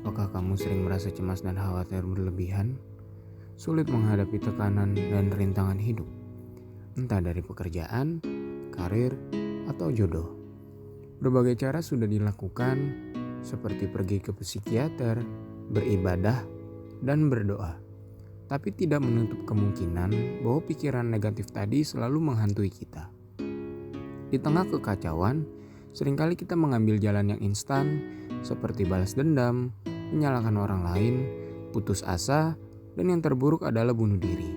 Apakah kamu sering merasa cemas dan khawatir berlebihan? Sulit menghadapi tekanan dan rintangan hidup, entah dari pekerjaan, karir, atau jodoh. Berbagai cara sudah dilakukan, seperti pergi ke psikiater, beribadah, dan berdoa. Tapi tidak menutup kemungkinan bahwa pikiran negatif tadi selalu menghantui kita. Di tengah kekacauan, seringkali kita mengambil jalan yang instan, seperti balas dendam, menyalahkan orang lain, putus asa, dan yang terburuk adalah bunuh diri.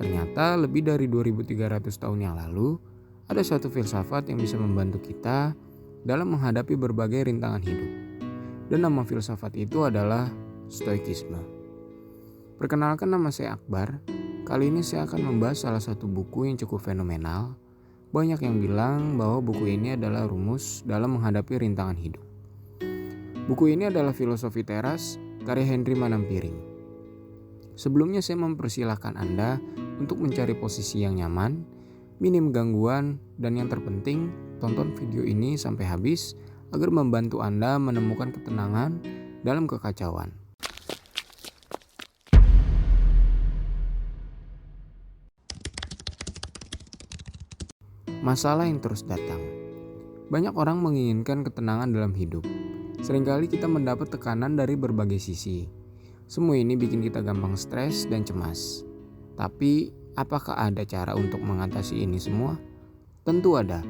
Ternyata lebih dari 2300 tahun yang lalu, ada suatu filsafat yang bisa membantu kita dalam menghadapi berbagai rintangan hidup. Dan nama filsafat itu adalah Stoikisme. Perkenalkan, nama saya Akbar. Kali ini saya akan membahas salah satu buku yang cukup fenomenal. Banyak yang bilang bahwa buku ini adalah rumus dalam menghadapi rintangan hidup. Buku ini adalah Filosofi Teras, karya Henry Manampiring. Sebelumnya saya mempersilahkan Anda untuk mencari posisi yang nyaman, minim gangguan, dan yang terpenting, tonton video ini sampai habis agar membantu Anda menemukan ketenangan dalam kekacauan. Masalah yang terus datang. Banyak orang menginginkan ketenangan dalam hidup. Seringkali kita mendapat tekanan dari berbagai sisi. Semua ini bikin kita gampang stres dan cemas. Tapi, apakah ada cara untuk mengatasi ini semua? Tentu ada.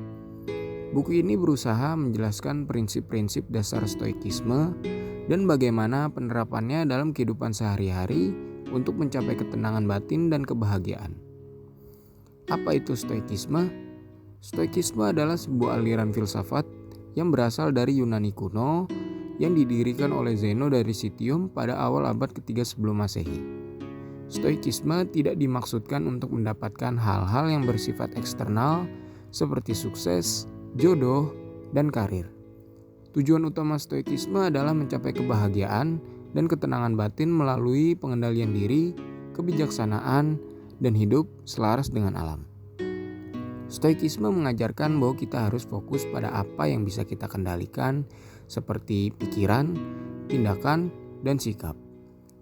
Buku ini berusaha menjelaskan prinsip-prinsip dasar stoikisme dan bagaimana penerapannya dalam kehidupan sehari-hari untuk mencapai ketenangan batin dan kebahagiaan. Apa itu stoikisme? Stoikisme adalah sebuah aliran filsafat yang berasal dari Yunani kuno yang didirikan oleh Zeno dari Citium pada awal abad ketiga sebelum Masehi. Stoikisme tidak dimaksudkan untuk mendapatkan hal-hal yang bersifat eksternal seperti sukses, jodoh, dan karir. Tujuan utama stoikisme adalah mencapai kebahagiaan dan ketenangan batin melalui pengendalian diri, kebijaksanaan, dan hidup selaras dengan alam. Stoikisme mengajarkan bahwa kita harus fokus pada apa yang bisa kita kendalikan seperti pikiran, tindakan, dan sikap.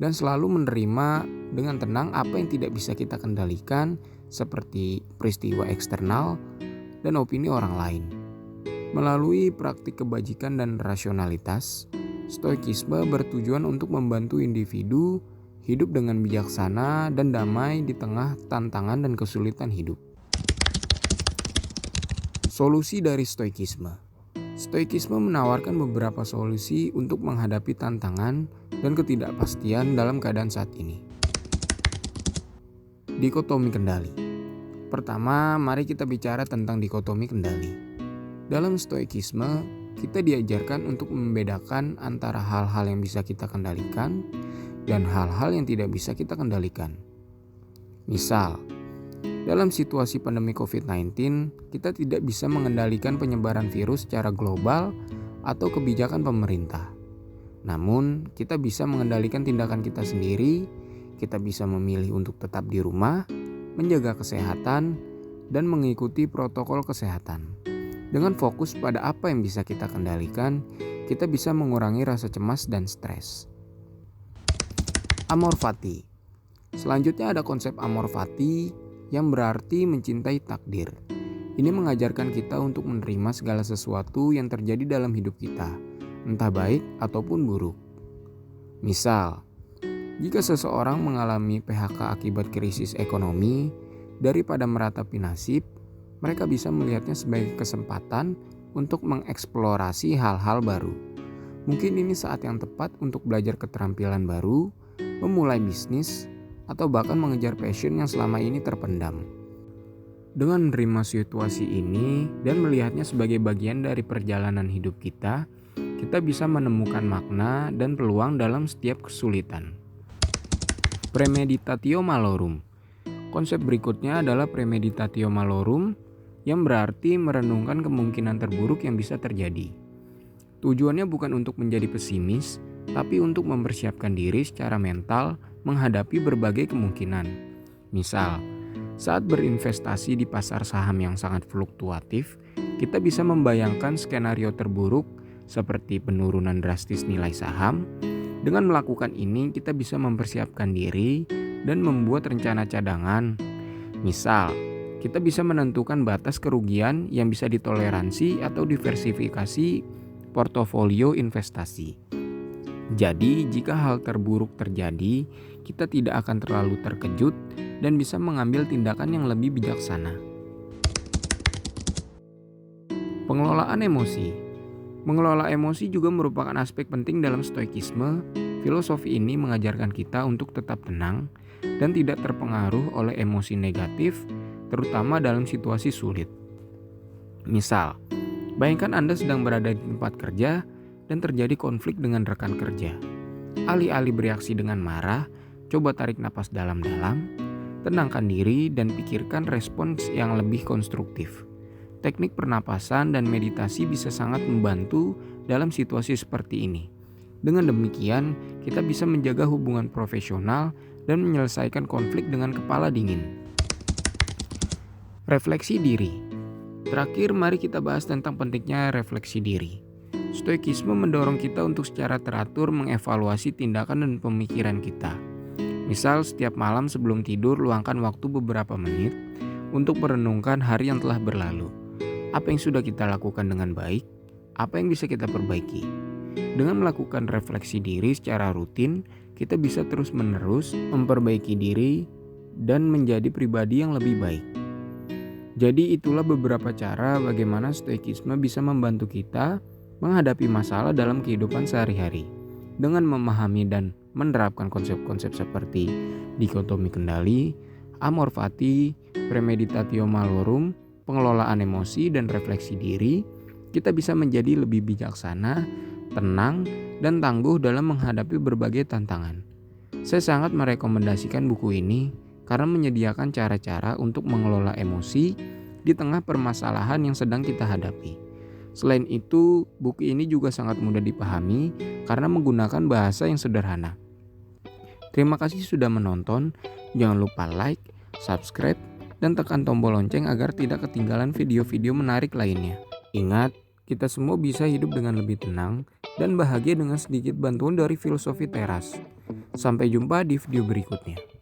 Dan selalu menerima dengan tenang apa yang tidak bisa kita kendalikan seperti peristiwa eksternal dan opini orang lain. Melalui praktik kebajikan dan rasionalitas, stoikisme bertujuan untuk membantu individu hidup dengan bijaksana dan damai di tengah tantangan dan kesulitan hidup. Solusi dari stoikisme. Stoikisme menawarkan beberapa solusi untuk menghadapi tantangan dan ketidakpastian dalam keadaan saat ini. Dikotomi kendali. Pertama, mari kita bicara tentang dikotomi kendali. Dalam stoikisme, kita diajarkan untuk membedakan antara hal-hal yang bisa kita kendalikan dan hal-hal yang tidak bisa kita kendalikan. Misal, dalam situasi pandemi COVID-19, kita tidak bisa mengendalikan penyebaran virus secara global atau kebijakan pemerintah. Namun, kita bisa mengendalikan tindakan kita sendiri. Kita bisa memilih untuk tetap di rumah, menjaga kesehatan, dan mengikuti protokol kesehatan. Dengan fokus pada apa yang bisa kita kendalikan, kita bisa mengurangi rasa cemas dan stres. Amor fati. Selanjutnya ada konsep amor fati yang berarti mencintai takdir. Ini mengajarkan kita untuk menerima segala sesuatu yang terjadi dalam hidup kita, entah baik ataupun buruk. Misal, jika seseorang mengalami PHK akibat krisis ekonomi, daripada meratapi nasib, mereka bisa melihatnya sebagai kesempatan untuk mengeksplorasi hal-hal baru. Mungkin ini saat yang tepat untuk belajar keterampilan baru, memulai bisnis, atau bahkan mengejar passion yang selama ini terpendam. Dengan menerima situasi ini dan melihatnya sebagai bagian dari perjalanan hidup kita, kita bisa menemukan makna dan peluang dalam setiap kesulitan. Premeditatio malorum. Konsep berikutnya adalah premeditatio malorum yang berarti merenungkan kemungkinan terburuk yang bisa terjadi. Tujuannya bukan untuk menjadi pesimis, tapi untuk mempersiapkan diri secara mental menghadapi berbagai kemungkinan. Misal, saat berinvestasi di pasar saham yang sangat fluktuatif, kita bisa membayangkan skenario terburuk seperti penurunan drastis nilai saham, Dengan melakukan ini, kita bisa mempersiapkan diri dan membuat rencana cadangan. Misal, kita bisa menentukan batas kerugian yang bisa ditoleransi atau diversifikasi portofolio investasi. Jadi, jika hal terburuk terjadi, kita tidak akan terlalu terkejut dan bisa mengambil tindakan yang lebih bijaksana. Pengelolaan emosi. Mengelola emosi juga merupakan aspek penting dalam stoikisme. Filosofi ini mengajarkan kita untuk tetap tenang dan tidak terpengaruh oleh emosi negatif, terutama dalam situasi sulit. Misal, bayangkan Anda sedang berada di tempat kerja dan terjadi konflik dengan rekan kerja. Alih-alih bereaksi dengan marah, coba tarik napas dalam-dalam, tenangkan diri dan pikirkan respons yang lebih konstruktif. Teknik pernapasan dan meditasi bisa sangat membantu dalam situasi seperti ini. Dengan demikian, kita bisa menjaga hubungan profesional dan menyelesaikan konflik dengan kepala dingin. Refleksi diri. Terakhir, mari kita bahas tentang pentingnya refleksi diri. Stoikisme mendorong kita untuk secara teratur mengevaluasi tindakan dan pemikiran kita. Misal, setiap malam sebelum tidur, luangkan waktu beberapa menit untuk merenungkan hari yang telah berlalu. Apa yang sudah kita lakukan dengan baik? Apa yang bisa kita perbaiki? Dengan melakukan refleksi diri secara rutin, kita bisa terus-menerus memperbaiki diri dan menjadi pribadi yang lebih baik. Jadi itulah beberapa cara bagaimana stoikisme bisa membantu kita menghadapi masalah dalam kehidupan sehari-hari. Dengan memahami dan menerapkan konsep-konsep seperti dikotomi kendali, amor fati, premeditatio malorum, pengelolaan emosi dan refleksi diri, kita bisa menjadi lebih bijaksana, tenang, dan tangguh dalam menghadapi berbagai tantangan. Saya sangat merekomendasikan buku ini karena menyediakan cara-cara untuk mengelola emosi di tengah permasalahan yang sedang kita hadapi. Selain itu, buku ini juga sangat mudah dipahami karena menggunakan bahasa yang sederhana. Terima kasih sudah menonton. Jangan lupa like, subscribe, dan tekan tombol lonceng agar tidak ketinggalan video-video menarik lainnya. Ingat, kita semua bisa hidup dengan lebih tenang dan bahagia dengan sedikit bantuan dari filosofi teras. Sampai jumpa di video berikutnya.